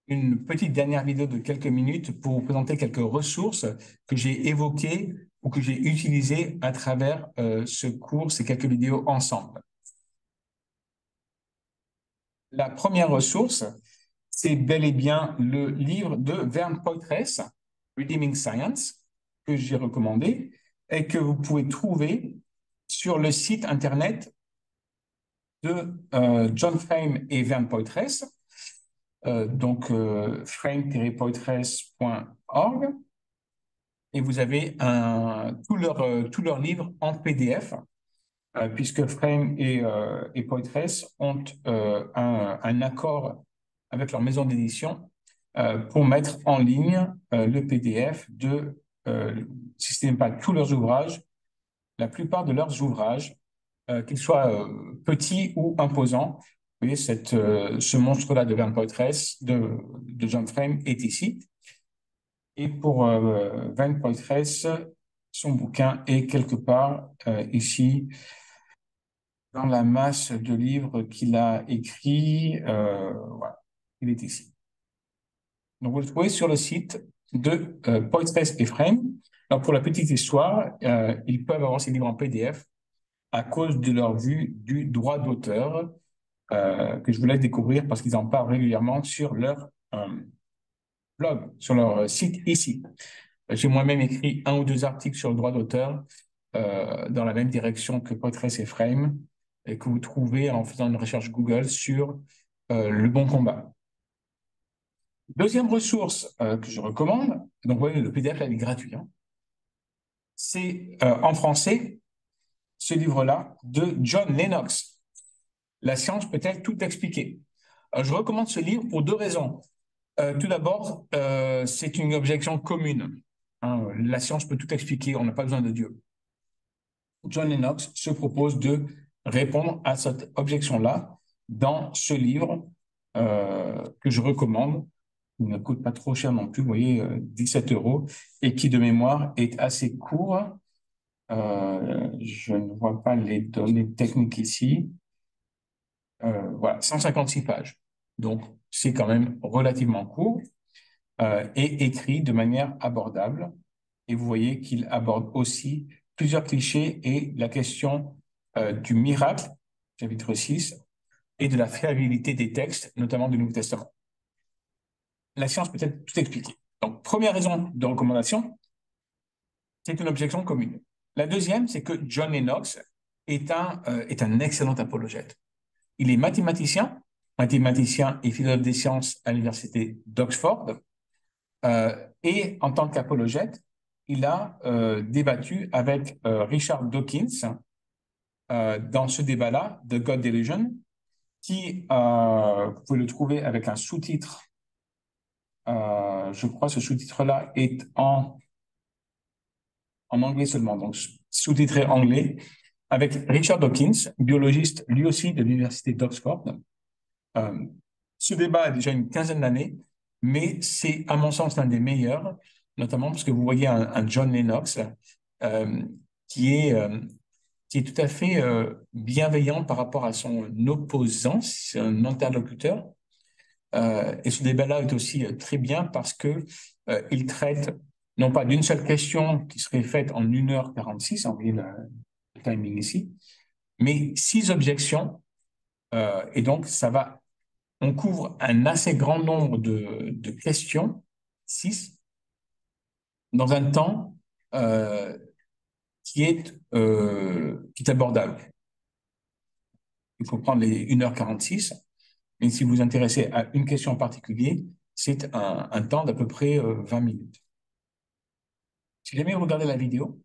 une petite dernière vidéo de quelques minutes pour vous présenter quelques ressources que j'ai évoquées ou que j'ai utilisées à travers ce cours, ces quelques vidéos ensemble. La première ressource, c'est bel et bien le livre de Vern Poythress, Redeeming Science, que j'ai recommandé et que vous pouvez trouver sur le site internet de John Frame et Vern Poythress, frame-poythress.org, et vous avez tous leurs livres en PDF, puisque Frame et Poythress ont un accord avec leur maison d'édition pour mettre en ligne le PDF de, si ce n'est pas tous leurs ouvrages, la plupart de leurs ouvrages, qu'ils soient petits ou imposants. Vous voyez, ce monstre-là de Vern Poythress, de John Frame, est ici. Et pour Vern Poythress, son bouquin est quelque part ici, dans la masse de livres qu'il a écrits. Voilà, il est ici. Donc, vous le trouvez sur le site de Poythress et Frame. Alors, pour la petite histoire, ils peuvent avoir ces livres en PDF à cause de leur vue du droit d'auteur, que je vous laisse découvrir parce qu'ils en parlent régulièrement sur leur blog, sur leur site ici. J'ai moi-même écrit 1 ou 2 articles sur le droit d'auteur dans la même direction que Poythress et Frame, et que vous trouvez en faisant une recherche Google sur Le Bon Combat. Deuxième ressource que je recommande, donc vous voyez, le PDF là, il est gratuit, hein. C'est en français ce livre-là de John Lennox. La science peut-elle tout expliquer? Je recommande ce livre pour 2 raisons. Tout d'abord, c'est une objection commune, hein. La science peut tout expliquer, on n'a pas besoin de Dieu. John Lennox se propose de répondre à cette objection-là dans ce livre que je recommande. Il ne coûte pas trop cher non plus, vous voyez, 17 €, et qui de mémoire est assez court. Je ne vois pas les données techniques ici. Voilà, 156 pages. Donc, c'est quand même relativement court et écrit de manière abordable. Et vous voyez qu'il aborde aussi plusieurs clichés et la question du miracle, chapitre 6, et de la fiabilité des textes, notamment du Nouveau Testament. La science peut être tout expliquée. Donc, première raison de recommandation, c'est une objection commune. La deuxième, c'est que John Lennox est un excellent apologète. Il est mathématicien et philosophe des sciences à l'université d'Oxford. Et en tant qu'apologète, il a débattu avec Richard Dawkins dans ce débat-là de God Delusion, qui, vous pouvez le trouver avec un sous-titre. Je crois que ce sous-titre-là est en anglais seulement, donc sous-titré anglais, avec Richard Dawkins, biologiste lui aussi de l'université d'Oxford. Ce débat a déjà une quinzaine d'années, mais c'est à mon sens l'un des meilleurs, notamment parce que vous voyez un John Lennox euh, qui est, euh, qui est tout à fait bienveillant par rapport à son opposant, c'est un interlocuteur. Et ce débat-là est aussi très bien parce que il traite non pas d'une seule question qui serait faite en 1h46, en voyez le timing ici, mais 6 objections. Et donc, on couvre un assez grand nombre de questions, 6, dans un temps qui est abordable. Il faut prendre les 1h46. Et si vous vous intéressez à une question en particulier, c'est un temps d'à peu près 20 minutes. Si jamais vous regardez la vidéo,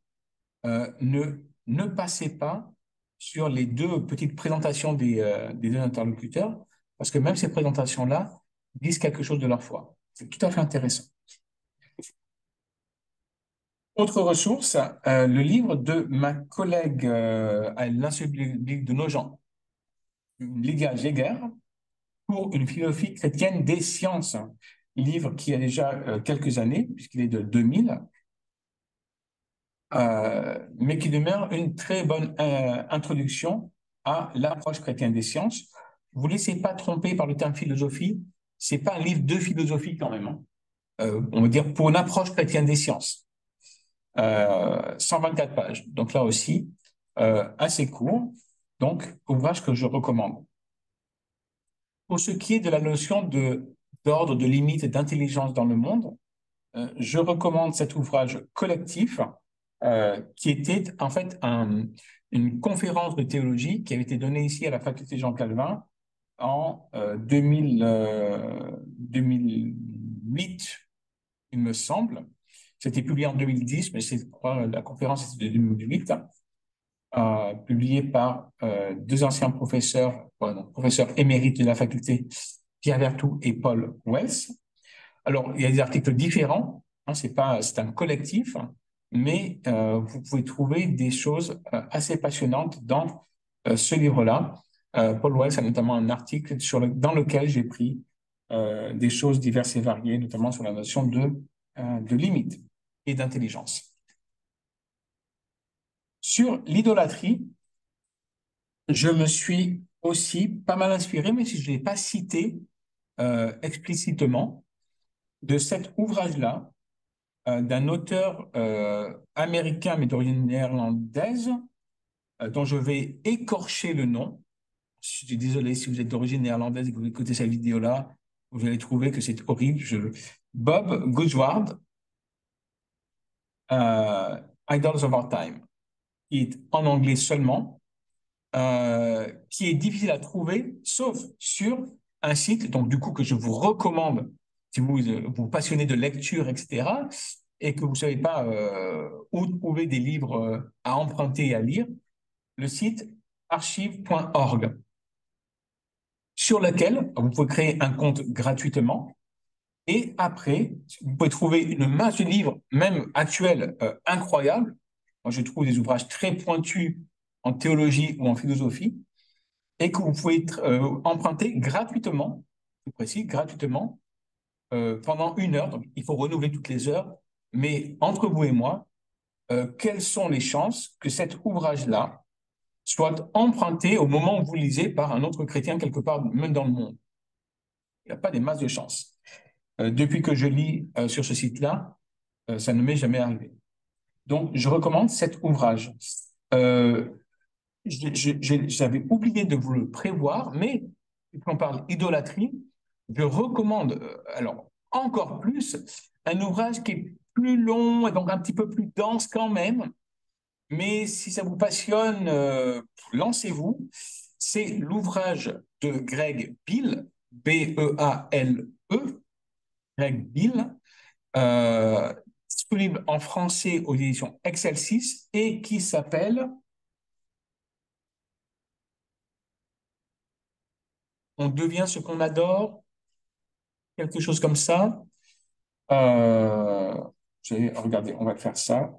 ne passez pas sur les 2 petites présentations des 2 interlocuteurs, parce que même ces présentations-là disent quelque chose de leur foi. C'est tout à fait intéressant. Autre ressource, le livre de ma collègue à l'Institut biblique de Nogent, Lydia Jaeger, pour une philosophie chrétienne des sciences. Livre qui a déjà quelques années, puisqu'il est de 2000, mais qui demeure une très bonne introduction à l'approche chrétienne des sciences. Vous ne laissez pas tromper par le terme philosophie, c'est pas un livre de philosophie quand même, hein. On va dire pour une approche chrétienne des sciences. 124 pages. Donc là aussi, assez court. Donc, ouvrage que je recommande. Pour ce qui est de la notion d'ordre, de limite et d'intelligence dans le monde, je recommande cet ouvrage collectif qui était en fait une conférence de théologie qui avait été donnée ici à la faculté Jean Calvin en 2008, il me semble. C'était publié en 2010, mais c'est la conférence était de 2008, publiée par deux anciens professeurs, professeurs émérites de la faculté, Pierre Vertou et Paul Wells. Alors, il y a des articles différents, hein, c'est un collectif, mais vous pouvez trouver des choses assez passionnantes dans ce livre-là. Paul Wells a notamment un article dans lequel j'ai pris des choses diverses et variées, notamment sur la notion de limite et d'intelligence. Sur l'idolâtrie, je me suis aussi pas mal inspiré, mais si je ne l'ai pas cité explicitement, de cet ouvrage-là, d'un auteur américain, mais d'origine néerlandaise, dont je vais écorcher le nom. Je suis désolé si vous êtes d'origine néerlandaise et que vous écoutez cette vidéo-là, vous allez trouver que c'est horrible. Bob Goodward, Idols of Our Time, qui est en anglais seulement, qui est difficile à trouver, sauf sur un site, donc du coup que je vous recommande si vous vous passionnez de lecture, etc., et que vous ne savez pas où trouver des livres à emprunter et à lire, le site archive.org, sur lequel vous pouvez créer un compte gratuitement. Et après, vous pouvez trouver une masse de livres, même actuels, incroyables. Moi, je trouve des ouvrages très pointus en théologie ou en philosophie, et que vous pouvez emprunter gratuitement, je précise, gratuitement, pendant 1 heure. Donc, il faut renouveler toutes les heures. Mais entre vous et moi, quelles sont les chances que cet ouvrage-là soit emprunté au moment où vous le lisez par un autre chrétien quelque part, même dans le monde? Il n'y a pas des masses de chances. Depuis que je lis sur ce site-là, ça ne m'est jamais arrivé. Donc, je recommande cet ouvrage. Euh, J'avais oublié de vous le prévoir, mais quand on parle idolâtrie, je recommande, alors encore plus, un ouvrage qui est plus long et donc un petit peu plus dense quand même. Mais si ça vous passionne, lancez-vous. C'est l'ouvrage de Greg Beale, B-E-A-L-E, Greg Beale, disponible en français aux éditions Excelsis et qui s'appelle On devient ce qu'on adore, quelque chose comme ça. Euh, Regardez, on va faire ça.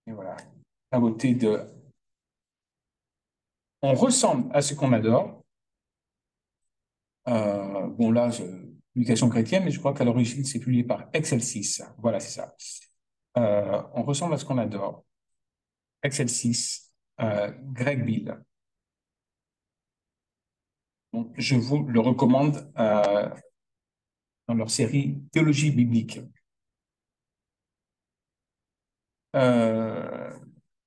Et voilà, la beauté de. On ressemble à ce qu'on adore. Bon, là, publication chrétienne, mais je crois qu'à l'origine, c'est publié par Excelsis. Voilà, c'est ça. On ressemble à ce qu'on adore. Excelsis, Greg Bill. Donc, je vous le recommande dans leur série Théologie biblique. Euh,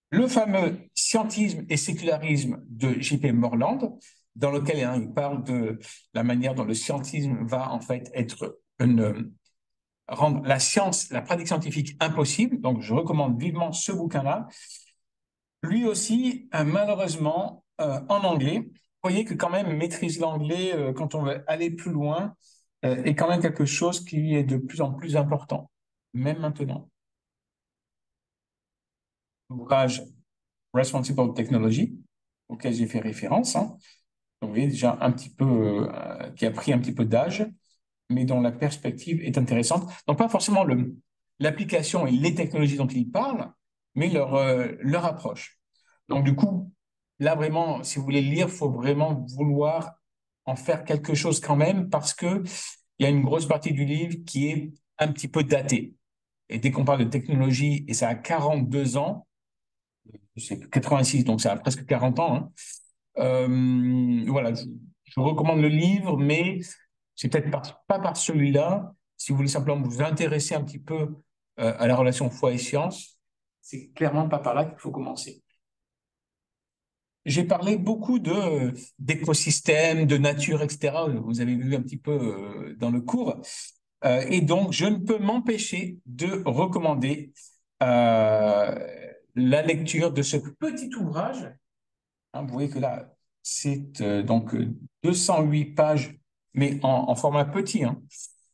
le fameux Scientisme et sécularisme de J.P. Moreland, dans lequel il parle de la manière dont le scientisme va en fait rendre la science, la pratique scientifique impossible. Donc, je recommande vivement ce bouquin-là. Lui aussi, malheureusement, en anglais. Vous voyez que quand même maîtriser l'anglais quand on veut aller plus loin est quand même quelque chose qui est de plus en plus important, même maintenant. L'ouvrage Responsible Technology, auquel j'ai fait référence, hein. Donc, vous voyez déjà un petit peu, qui a pris un petit peu d'âge, mais dont la perspective est intéressante. Donc, pas forcément l'application et les technologies dont il parle, mais leur approche. Donc, du coup, là, vraiment, si vous voulez lire, il faut vraiment vouloir en faire quelque chose quand même, parce que il y a une grosse partie du livre qui est un petit peu datée. Et dès qu'on parle de technologie, et ça a 42 ans, c'est 86, donc ça a presque 40 ans, hein. Voilà, je recommande le livre, mais c'est peut-être pas par celui-là. Si vous voulez simplement vous intéresser un petit peu à la relation foi et science, c'est clairement pas par là qu'il faut commencer. J'ai parlé beaucoup d'écosystèmes, de nature, etc. Vous avez vu un petit peu dans le cours. Et donc, je ne peux m'empêcher de recommander euh, la lecture de ce petit ouvrage. Hein, vous voyez que là, c'est donc 208 pages, mais en format petit, hein,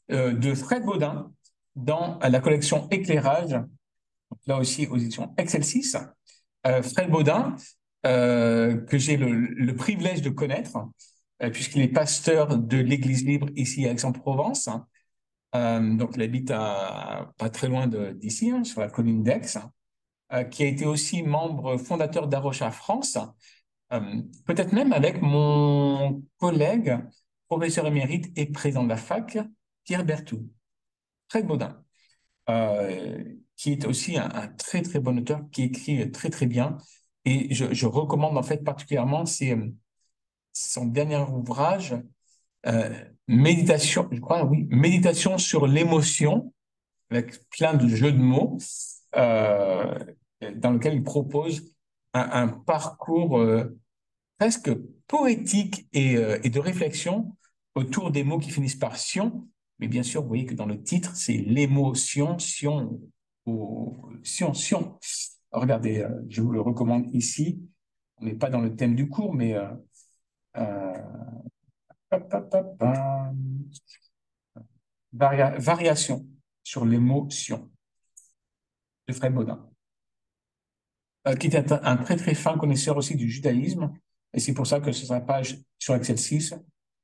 de Fred Baudin dans la collection Éclairage, là aussi aux éditions Excelsis. Fred Baudin, que j'ai le privilège de connaître, puisqu'il est pasteur de l'Église libre ici à Aix-en-Provence. Donc, il habite pas très loin d'ici, hein, sur la colline d'Aix, qui a été aussi membre fondateur d'Arocha France, peut-être même avec mon collègue, professeur émérite et président de la fac, Pierre Berthoud. Fred Baudin, qui est aussi un très très bon auteur, qui écrit très très bien. Et je recommande en fait particulièrement son dernier ouvrage, Méditation, je crois, oui, Méditation sur l'émotion, avec plein de jeux de mots, euh, dans lequel il propose un parcours presque poétique et de réflexion autour des mots qui finissent par sion. Mais bien sûr, vous voyez que dans le titre, c'est l'émotion, sion, sion, sion. Regardez, je vous le recommande ici. On n'est pas dans le thème du cours, mais euh, hop, hop, hop, variation sur l'émotion de Fred Baudin, qui était un très très fin connaisseur aussi du judaïsme. Et c'est pour ça que sur sa page sur Excel 6,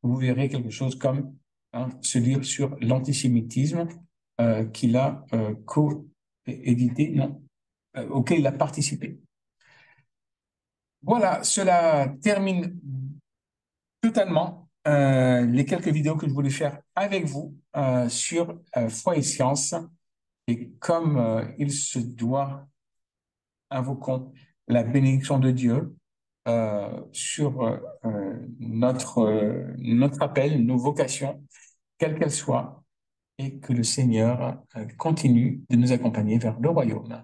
vous verrez quelque chose comme ce livre sur l'antisémitisme qu'il a co-édité, non, auquel il a participé. Voilà, cela termine totalement les quelques vidéos que je voulais faire avec vous sur foi et science. Et comme il se doit, invoquons la bénédiction de Dieu sur notre appel, nos vocations, quelles qu'elles soient, et que le Seigneur continue de nous accompagner vers le royaume.